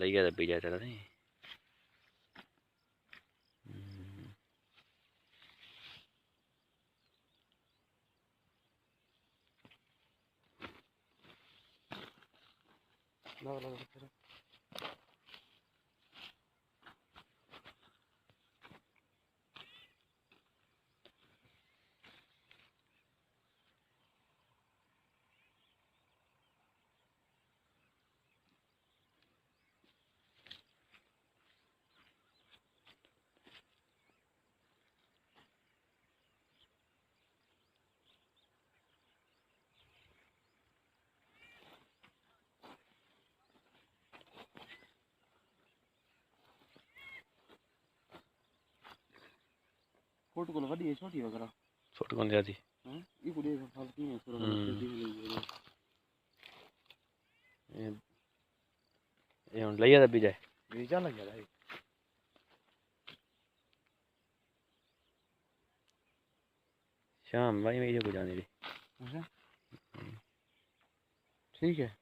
लइया दब्बी जाए तेरा नहीं। फोटो को वडी है छोटी वगैरह छोटी कौन जाती हां ये कुड़ी फालतू है पूरा ये हुन लइया दब्बी जाए ये जा लग गया भाई शाम भाई मेरी को जाने दी ठीक है